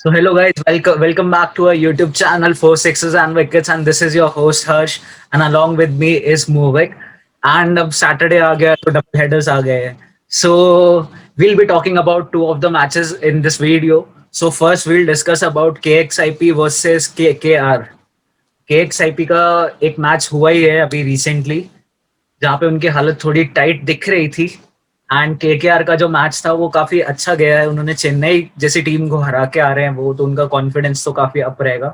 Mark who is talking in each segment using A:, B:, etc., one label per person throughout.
A: So hello guys, welcome back to our YouTube channel Four Sixes and Wickets, and this is your host Harsh, and along with me is Movik. And Saturday आ गया तो double headers आ गए हैं. So we'll be talking about two of the matches in this video. So first we'll discuss about KXIP versus KKR. KXIP का एक match हुआ ही है अभी recently, जहाँ पे उनकी हालत थोड़ी टाइट दिख रही थी. एंड केकेआर का जो मैच था वो काफी अच्छा गया है. उन्होंने चेन्नई जैसी टीम को हरा के आ रहे हैं वो, तो उनका कॉन्फिडेंस तो काफी अप रहेगा.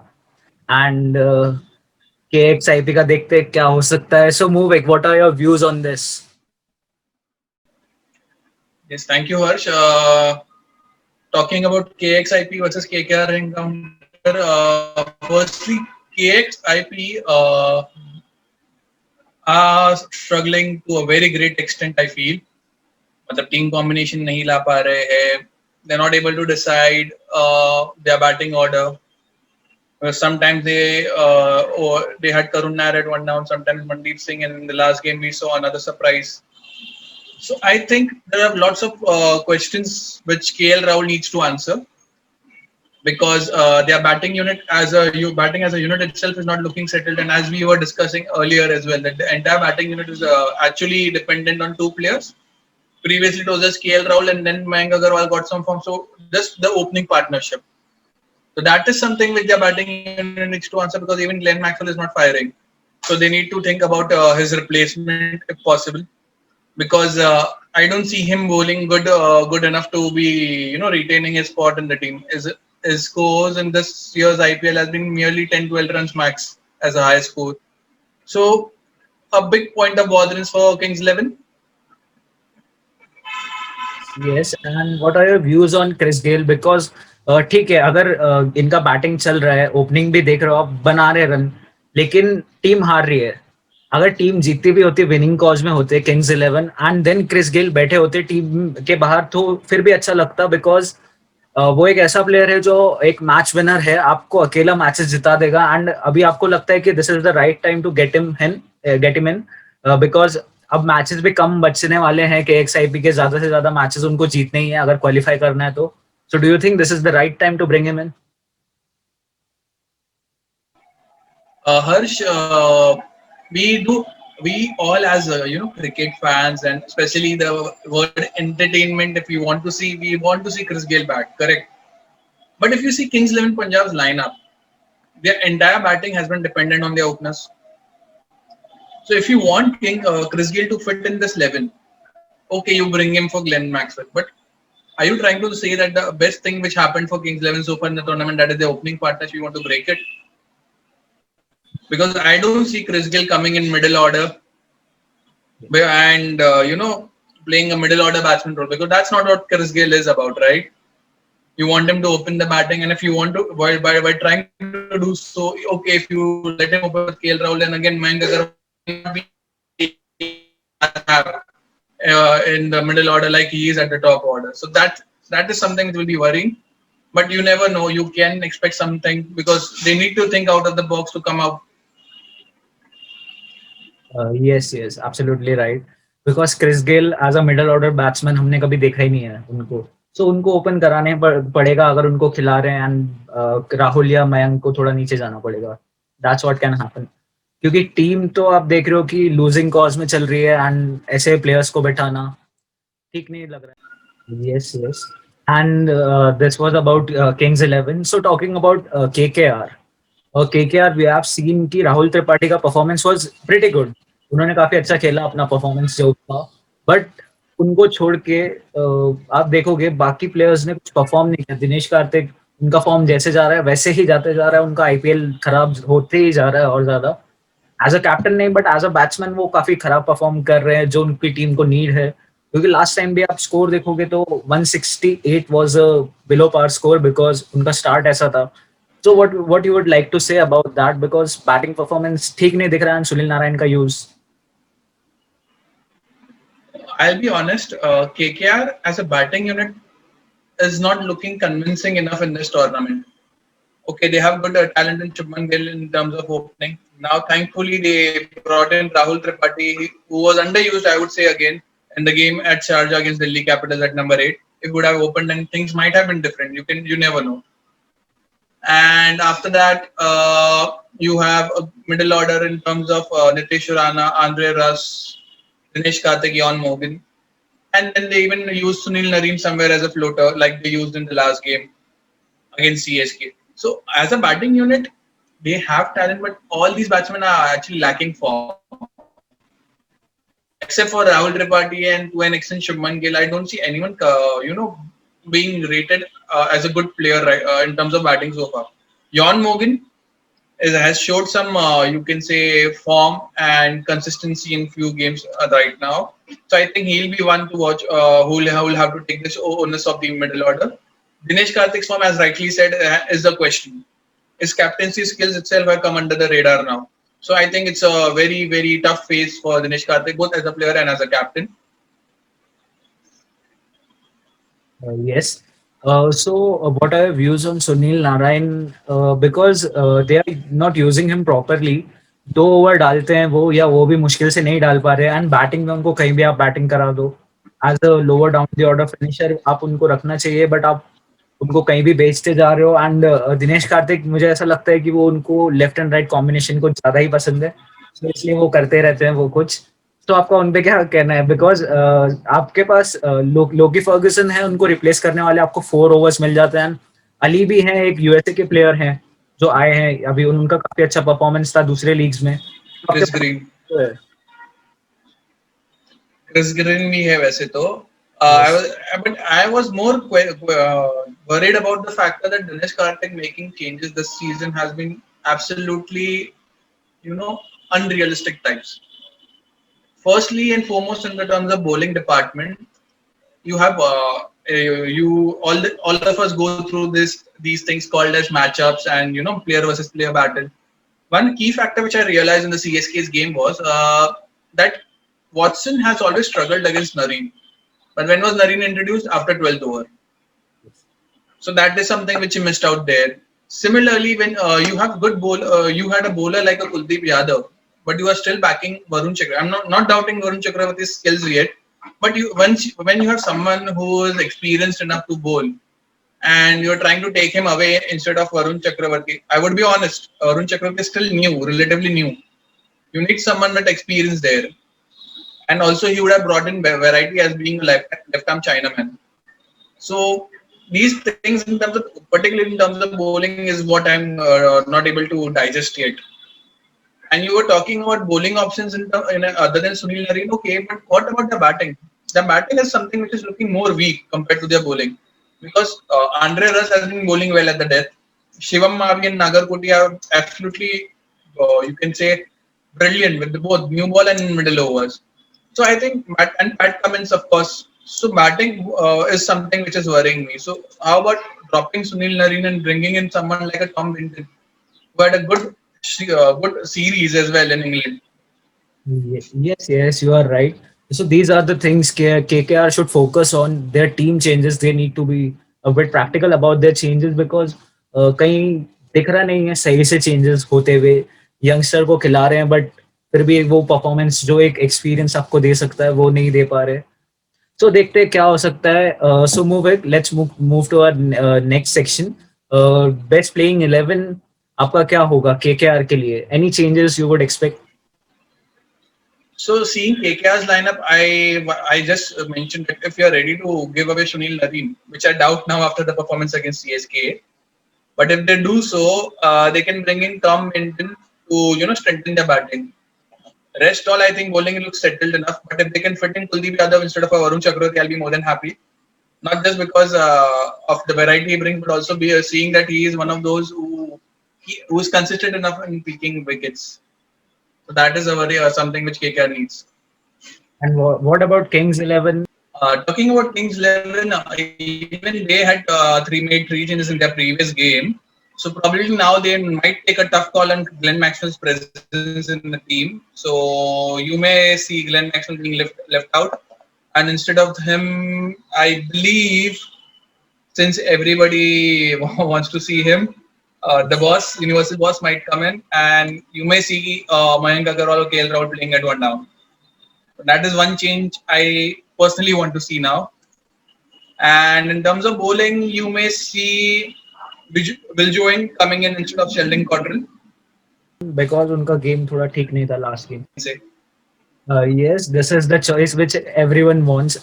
A: एंड के एक्स आई पी का देखते हैं क्या हो सकता है. So move what are your views on this?
B: Yes, thank you, Harsh. Talking about KXIP versus KKR encounter, firstly, KXIP are struggling to a very great extent, I feel. मतलब team combination नहीं ला पा रहे हैं. They're not able to decide their batting order. Sometimes they had Karun Nair at one down, sometimes Mandeep Singh, and in the last game we saw another surprise. So I think there are lots of questions which KL Rahul needs to answer because their batting unit batting as a unit itself is not looking settled, and as we were discussing earlier as well, that the entire batting unit is actually dependent on two players. Previously, it was just KL Rahul, and then Mayank Agarwal got some form. So just the opening partnership. So that is something which their batting unit needs to answer because even Glenn Maxwell is not firing. So they need to think about his replacement if possible, because I don't see him bowling good enough to be retaining his spot in the team. His scores in this year's IPL has been merely 10-12 runs max as a high score. So a big point of bother is for Kings 11.
A: Yes, and what are your views on Chris Gayle? Because ठीक है, अगर इनका batting चल रहा है, opening भी देख रहे हो आप, बना रहे रन, लेकिन टीम हार रही है. अगर टीम जीतती भी होती, विनिंग कॉज में होते Kings 11, and then Chris Gayle बैठे होते टीम के बाहर, तो फिर भी अच्छा लगता. बिकॉज वो एक ऐसा प्लेयर है जो एक मैच विनर है, आपको अकेला मैचेस जिता देगा. एंड अभी आपको लगता है कि this is the right time to get him in, because अब मैचेस भी कम बचने वाले हैं कि एक्सआईपी के ज्यादा से ज्यादा मैचेस उनको जीतने ही है अगर क्वालिफाई करना है तो. So do you think this is the right time to bring him in?
B: Harsh, we all as cricket fans, and especially the word entertainment, if we want to see, we want to see Chris Gayle back, correct? But if you see Kings 11 Punjab's lineup, their entire batting has been dependent on their openers. So if you want Chris Gayle to fit in this 11, okay, you bring him for Glenn Maxwell. But are you trying to say that the best thing which happened for Kings 11 so far in the tournament, that is the opening partnership, you want to break it? Because I don't see Chris Gayle coming in middle order and playing a middle order batsman role, because that's not what Chris Gayle is about, right? You want him to open the batting, and if you want to by trying to do so, okay, if you let him open with KL Rahul, then again Mayank Agarwal in the middle order like he is at the top order. So that is something that will be worrying. But you never know. You can expect something because they need to think out of the box to come out.
A: Yes yes, absolutely right. Because Chris Gayle as a middle order batsman हमने कभी देखा ही नहीं है उनको. सो उनको open कराने पड़ेगा अगर उनको खिला रहे हैं. एंड राहुल या मयंक को थोड़ा नीचे जाना पड़ेगा. That's what can happen. क्योंकि टीम तो आप देख रहे हो कि लूजिंग कॉज में चल रही है, एंड ऐसे प्लेयर्स को बैठाना ठीक नहीं लग रहा है. Yes, yes. And this was about Kings 11. So talking about KKR. KKR, we have seen कि राहुल त्रिपाठी का परफॉर्मेंस वाज प्रीटी गुड. उन्होंने काफी अच्छा खेला अपना परफॉर्मेंस जो था. बट उनको छोड़ के आप देखोगे बाकी प्लेयर्स ने कुछ परफॉर्म नहीं किया. दिनेश कार्तिक, उनका फॉर्म जैसे जा रहा है वैसे ही जाते जा रहा है. उनका आईपीएल खराब होते ही जा रहा है और ज्यादा. एज अ कैप्टन नहीं, बट एज अ बैट्समैन वो काफी खराब परफॉर्म कर रहे हैं जो उनकी टीम को नीड है. क्योंकि लास्ट टाइम भी आप स्कोर देखोगे तो 168 was a below par score, because उनका स्टार्ट ऐसा था. So what you would like to say about that? Because batting performance ठीक नहीं दिख रहा है. सुनील नारायण का use.
B: I'll be honest. KKR as a batting unit is not looking convincing enough in this tournament. Okay, they have good talent in Shubman Gill in terms of opening. Now, thankfully, they brought in Rahul Tripathi, who was underused, I would say, again, in the game at Sharjah against Delhi Capitals at number 8. If would have opened, then things might have been different. You never know. And after that, you have a middle order in terms of Nitish Rana, Andre Russ, Dinesh Karthik, Yon Morgan. And then they even used Sunil Narine somewhere as a floater, like they used in the last game against CSK. So as a batting unit, they have talent, but all these batsmen are actually lacking form. Except for Rahul Tripathi and to an extent Shubman Gill, I don't see anyone, being rated as a good player in terms of batting so far. Jon Morgan has showed some, you can say, form and consistency in few games right now. So I think he'll be one to watch who will have to take this onus of the middle order. Dinesh Karthik's form, as rightly said, is the question. His captaincy skills itself have come under the radar now. So I think it's a very, very tough phase for Dinesh Karthik, both as a player and as a captain.
A: Yes. What are your views on Sunil Narayan? Because they are not using him properly. 2 over डालते हैं वो, या वो भी मुश्किल से नहीं डाल पा रहे, एंड बैटिंग में उनको कहीं भी आप बैटिंग करा दो as a lower down the order finisher, आप उनको रखना चाहिए, बट आप उनको कहीं भी बेचते जा रहे हो। एंड दिनेश कार्तिक, मुझे ऐसा लगता है कि वो उनको लेफ्ट एंड राइट कॉम्बिनेशन को ज्यादा ही पसंद है, तो इसलिए वो करते रहते हैं वो कुछ। तो आपका उन पे क्या कहना है? बिकॉज आपके पास लोकी फर्गुसन है, उनको रिप्लेस करने वाले आपको 4 ओवर्स मिल जाते हैं। अली भी हैं, एक यूएसए के प्लेयर हैं जो आए हैं अभी, उनका काफी अच्छा परफॉर्मेंस था दूसरे लीग्स में। तो आपके
B: Chris
A: पास
B: Green.
A: तो है।
B: Chris Green भी है वैसे तो.
A: Yes.
B: But I was more worried about the factor that Dinesh Karthik making changes this season has been absolutely, unrealistic types. Firstly and foremost, in the terms of bowling department, you have all of us go through these things called as matchups and player versus player battle. One key factor which I realized in the CSK's game was that Watson has always struggled against Nareen. But when was Nareen introduced? After 12th over. So that is something which you missed out there. Similarly, when you have good you had a bowler like a Kuldeep Yadav, but you are still backing Varun Chakravarti. I'm not doubting Varun Chakravarti's skills yet, but when you have someone who is experienced enough to bowl, and you're trying to take him away instead of Varun Chakravarti, I would be honest, Varun Chakravarti is still new, relatively new. You need someone with experience there, and also he would have brought in variety as being a left-arm Chinaman. So these things, in terms of, particularly in terms of bowling, is what I'm not able to digest yet. And you were talking about bowling options other than Sunil Narine. Okay, but what about the batting? The batting is something which is looking more weak compared to their bowling, because Andre Russ has been bowling well at the death. Shivam Mavi and Nagarkoti are absolutely, you can say, brilliant with both new ball and middle overs. So I think Pat Cummins, of course. So batting is something which is worrying me. So how about dropping Sunil Narine and bringing in someone like a Tom Winton, who had a good series as well in England?
A: Yes, yes, you are right. So these are the things KKR should focus on. Their team changes, they need to be a bit practical about their changes, because कहीं दिख रहा नहीं है सही से changes होते हुए। Youngster को खिला रहे हैं, बट फिर भी वो परफॉर्मेंस जो एक एक्सपीरियंस आपको दे सकता है वो नहीं दे पा रहे। सो देखते हैं क्या हो सकता है। So move it, let's move to our next section. Best playing 11 आपका क्या होगा केकेआर के लिए? Any changes you would expect?
B: So seeing KKR's lineup, I just mentioned that if you are ready to give away Sunil Narine, which I doubt now after the performance against CSK, but if they do so, they can bring in Tom Minton to strengthen their batting. Rest all, I think bowling looks settled enough. But if they can fit in Kuldeep Yadav instead of a Varun Chakravarti, I'll be more than happy. Not just because of the variety he brings, but also seeing that he is one of those who is consistent enough in picking wickets. So that is a very something which KKR needs.
A: And what about Kings 11?
B: Talking about Kings 11, even they had made 3 changes in their previous game. So probably now they might take a tough call on Glenn Maxwell's presence in the team. So you may see Glenn Maxwell being left out, and instead of him, I believe, since everybody wants to see him, the boss, Universal Boss, might come in, and you may see Mayank Agarwal or KL Rahul playing at one down. That is one change I personally want to see now. And in terms of bowling, you may see Viljoen coming in instead of Sheldon Cottrell.
A: Because उनका game थोड़ा ठीक नहीं था last game.
B: Say.
A: Yes, this is the choice which everyone wants.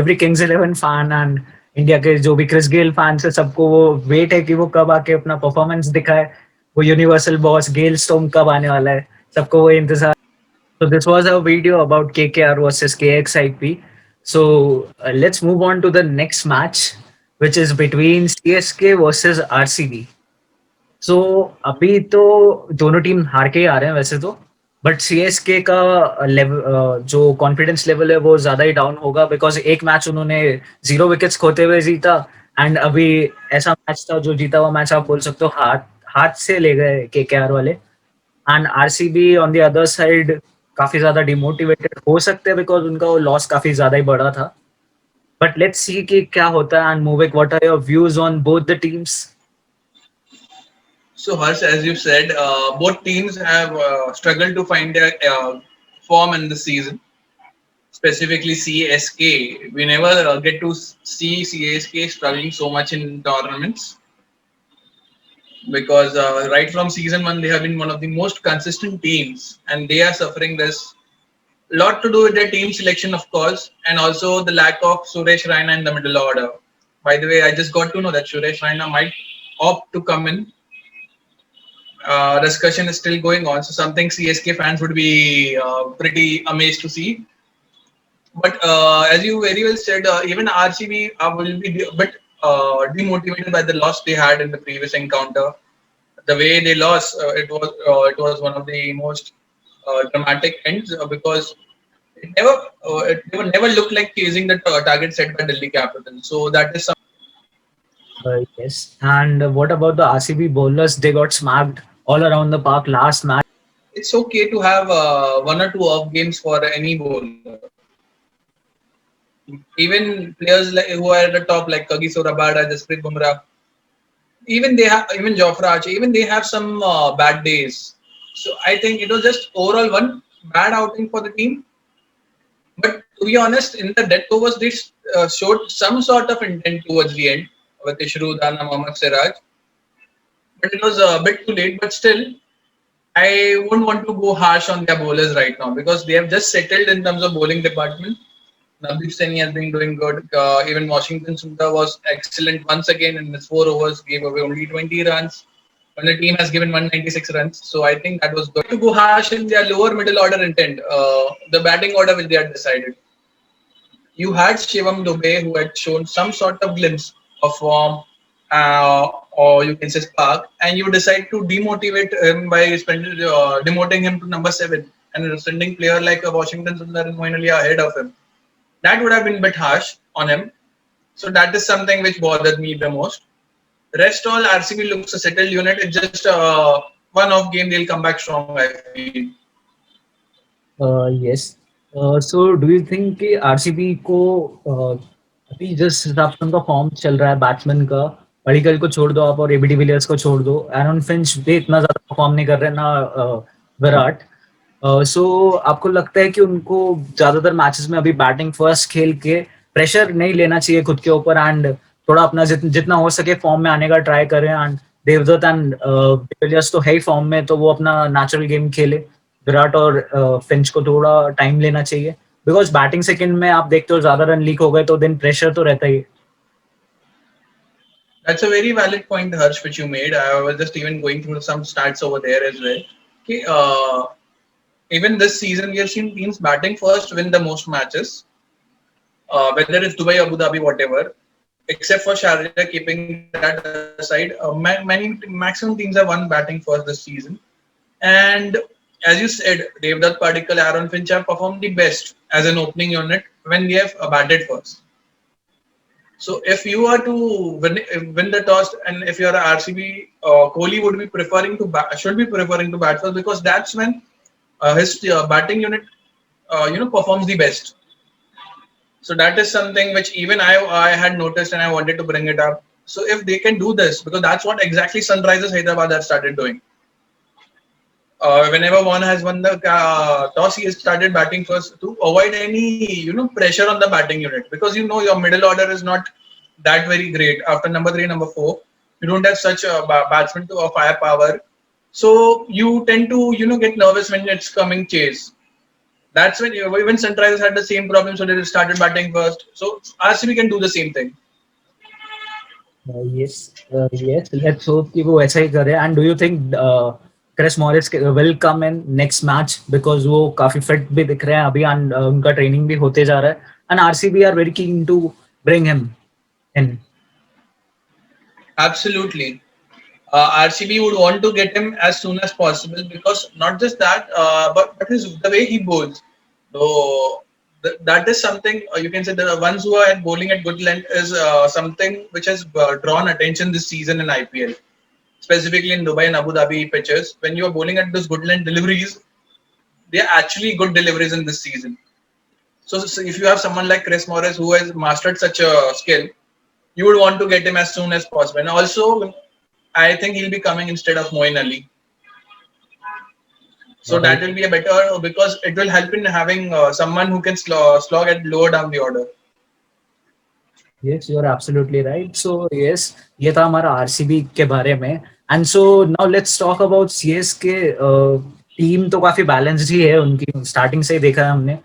A: Every Kings 11 fan and India के जो भी Chris Gayle fans है सबको वो वेट है कि वो कब आके अपना परफॉर्मेंस दिखाए. वो यूनिवर्सल बॉस गेल स्टॉर्म कब आने वाला है, सबको वो इंतजार. So this was a video about KKR versus KXIP. So let's move on to the next match, which is between CSK versus RCB. सो अभी तो दोनों टीम हार के ही आ रहे हैं वैसे तो, बट सीएसके का लेवल जो कॉन्फिडेंस लेवल है वो ज्यादा ही डाउन होगा बिकॉज एक मैच उन्होंने 0 विकेट्स खोते हुए जीता. एंड अभी ऐसा मैच था जो जीता हुआ मैच आप बोल सकते हो हाथ हाथ से ले गए केकेआर वाले. And RCB on the other side काफी ज्यादा डिमोटिवेटेड हो सकते हैं बिकॉज उनका वो लॉस काफी ज्यादा ही बड़ा था. बट लेट्स सी कि क्या होता है. And Mouvik, what are your views on both the teams?
B: So Harsh, as you said, both teams have struggled to find their form in the season. Specifically CSK, we never get to see CSK struggling so much in tournaments because right from season one they have been one of the most consistent teams, and they are suffering this. Lot to do with their team selection, of course, and also the lack of Suresh Raina in the middle order. By the way, I just got to know that Suresh Raina might opt to come in. Discussion is still going on, so something CSK fans would be pretty amazed to see. But as you very well said, even RCB will be a bit demotivated by the loss they had in the previous encounter. The way they lost, it was one of the most dramatic ends because it never looked like chasing the target set by Delhi Capitals. So that is something.
A: Yes. And what about the RCB bowlers? They got smacked all around the park last match.
B: It's okay to have one or two off games for any bowler. Even players who are at the top like Kagiso Rabada, Jasprit Bumrah, even Jofra Archer, even they have some bad days. So I think it was just overall one bad outing for the team. But to be honest, in the death overs, they showed some sort of intent towards the end with Ishru Dana, Mohammad Siraj. But it was a bit too late. But still, I wouldn't want to go harsh on their bowlers right now because they have just settled in terms of bowling department. Navdeep Saini has been doing good. Even Washington Sundar was excellent once again in his 4 overs, gave away only 20 runs. When the team has given 196 runs. So I think that was good. To go harsh in their lower middle order intent, the batting order which they had decided. You had Shivam Dubey who had shown some sort of glimpse of form, or you can say spark, and you decide to demotivate him by demoting him to number 7 and sending player like a Washington Sundar and Moeen Ali ahead of him. That would have been a bit harsh on him. So that is something which bothered me the most. Rest all RCB looks a settled unit. It's just one off game. They'll come back strong, I feel.
A: Yes. So do you think कि RCB को अभी जिस हिसाब से उनका form चल रहा है बैट्समैन का, पडिक्कल को छोड़ दो आप और एबी डिविलियर्स को छोड़ दो, एरन फिंच भी इतना ज्यादा परफॉर्म नहीं कर रहे ना विराट. सो आपको लगता है कि उनको ज्यादातर मैचेस में अभी बैटिंग फर्स्ट खेल के प्रेशर नहीं लेना चाहिए खुद के ऊपर एंड थोड़ा अपना जितना हो सके फॉर्म में आने का ट्राई करें? एंड देवदत्त एंड डिविलियर्स तो है ही फॉर्म में, तो वो अपना नेचुरल गेम खेले. विराट और फिंच को थोड़ा टाइम लेना चाहिए बिकॉज बैटिंग सेकंड में आप देखते हो ज्यादा रन लीक हो गए तो देन प्रेशर तो रहता ही.
B: That's a very valid point, Harsh, which you made. I was just even going through some stats over there as well. Okay, even this season, we have seen teams batting first win the most matches, whether it's Dubai, Abu Dhabi, whatever. Except for Sharjah, keeping that aside, many maximum teams have won batting first this season. And as you said, Devdutt Padikkal, Aaron Finch have performed the best as an opening unit when we have batted first. So if you are to win the toss, and if you are a RCB, Kohli would be should be preferring to bat first because that's when his batting unit, performs the best. So that is something which even I had noticed and I wanted to bring it up. So if they can do this, because that's what exactly Sunrisers Hyderabad have started doing. Whenever one has won the toss, he has started batting first to avoid any pressure on the batting unit because your middle order is not that very great after number 3, number 4. You don't have such a batsman to of firepower. So you tend to get nervous when it's coming chase. That's when even Sunrisers had the same problem, so they started batting first. So RCB can do the same thing.
A: Yes. Let's hope कि वो ऐसा ही करे. And do you think Chris Morris will come in next match because वो काफी fit भी दिख रहे हैं अभी and उनका training भी होते जा रहा है. And RCB are very keen to bring him in.
B: Absolutely. RCB would want to get him as soon as possible because not just that, but the way he bowls. So that is something you can say the ones who are bowling at good length is something which has drawn attention this season in IPL, specifically in Dubai and Abu Dhabi pitches. When you are bowling at those good length deliveries, they are actually good deliveries in this season. So if you have someone like Chris Morris who has mastered such a skill, you would want to get him as soon as possible. And also, I think he'll be coming instead of Moeen Ali. So that will be a better because it will help in having someone who can slog at lower down the order.
A: Yes, you are absolutely right. So yes, ये था हमारा RCB के बारे में. And so now let's talk about CSK. Team तो काफी balanced ही है उनकी, स्टार्टिंग से ही देखा है हमने.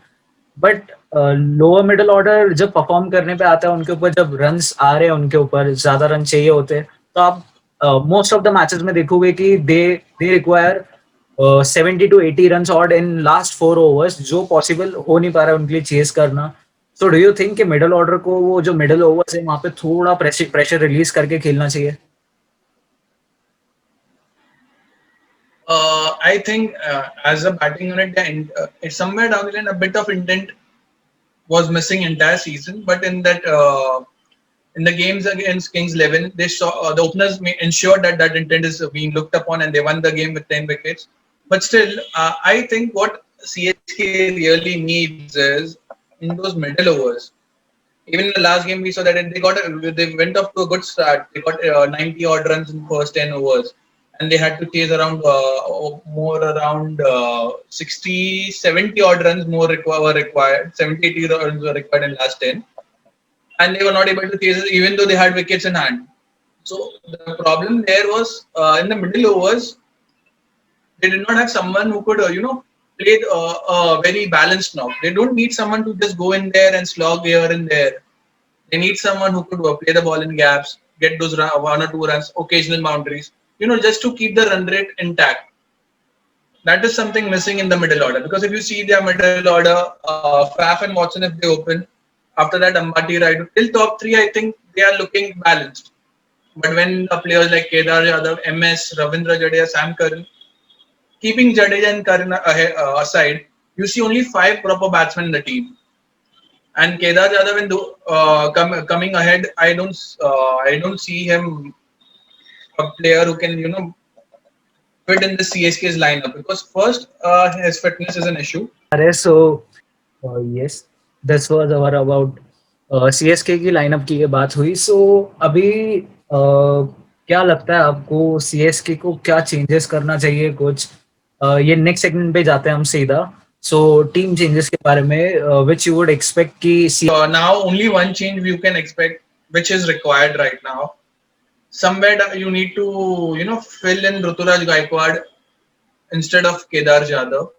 A: बट लोअर मिडिल ऑर्डर जब परफॉर्म करने पे आता है उनके ऊपर, जब रन्स आ रहे हैं उनके ऊपर, ज्यादा रन चाहिए होते हैं, तो आप मोस्ट ऑफ द मैचेस में देखोगे कि they require 70 to 80 runs odd in last 4 overs, जो पॉसिबल हो नहीं पा रहा है उनके लिए चेस करना. सो डू यू थिंक कि मिडिल ऑर्डर को वो जो मिडिल ओवर्स है वहां पे थोड़ा प्रेशर रिलीज करके खेलना चाहिए?
B: I think as a batting unit, somewhere down the line, a bit of intent was missing entire season. But in the games against Kings 11, they saw the openers ensured that intent is being looked upon, and they won the game with 10 wickets. But still, I think what CSK really needs is in those middle overs. Even in the last game, we saw that they went off to a good start. They got 90 odd runs in first 10 overs, and they had to chase around around 60, 70 odd runs more were required. 70, 80 runs were required in last 10, and they were not able to chase it even though they had wickets in hand. So the problem there was in the middle overs, they did not have someone who could play a very balanced knock. They don't need someone to just go in there and slog here and there. They need someone who could play the ball in gaps, get those 1 or 2 runs, occasional boundaries, just to keep the run rate intact. That is something missing in the middle order. Because if you see their middle order, Faf and Watson, if they open, after that Ambati, Raidu, till top 3, I think they are looking balanced. But when the players like Kedar Yadav, MS, Ravindra Jadeja, Sam Curran, keeping Jadeja and Curran aside, you see only 5 proper batsmen in the team. And Kedar Yadav coming ahead, I don't see him a player who can fit in the CSK's lineup because first his fitness is an issue.
A: So yes, this was our about CSK की lineup की ये बात हुई. So अभी क्या लगता है आपको CSK को क्या चेंजेस करना चाहिए कुछ? ये नेक्स्ट सेगमेंट पे जाते हैं हम सीधा. So team changes के बारे में which you would expect कि
B: now only one change you can expect which is required right now. Somewhere you need to fill in Ruturaj Gaikwad instead of Kedar Jadhav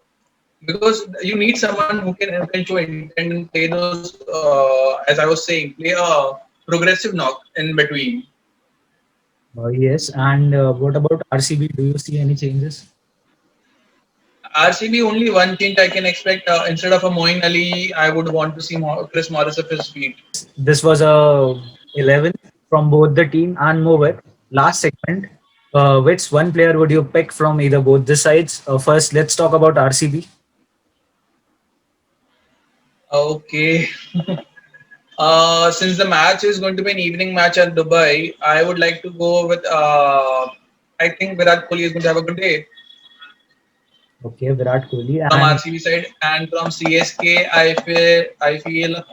B: because you need someone who can show intent and play those as I was saying, play a progressive knock in between.
A: Yes, and what about RCB? Do you see any changes?
B: RCB only one change I can expect instead of a Moeen Ali, I would want to see Chris Morris at his feet.
A: This was a 11 from both the team and Mohit. Last segment, which one player would you pick from either both the sides? First, let's talk about RCB.
B: Okay. Since the match is going to be an evening match at Dubai, I would like to go with I think Virat Kohli is going to have a good day.
A: Okay, Virat Kohli.
B: From RCB side and from CSK, I feel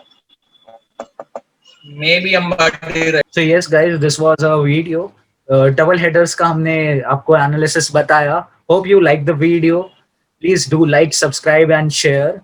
B: maybe Ambati. Right.
A: So yes, guys, this was a video. Double headers का हमने आपको analysis बताया. Hope you like the video. Please do like, subscribe, and share.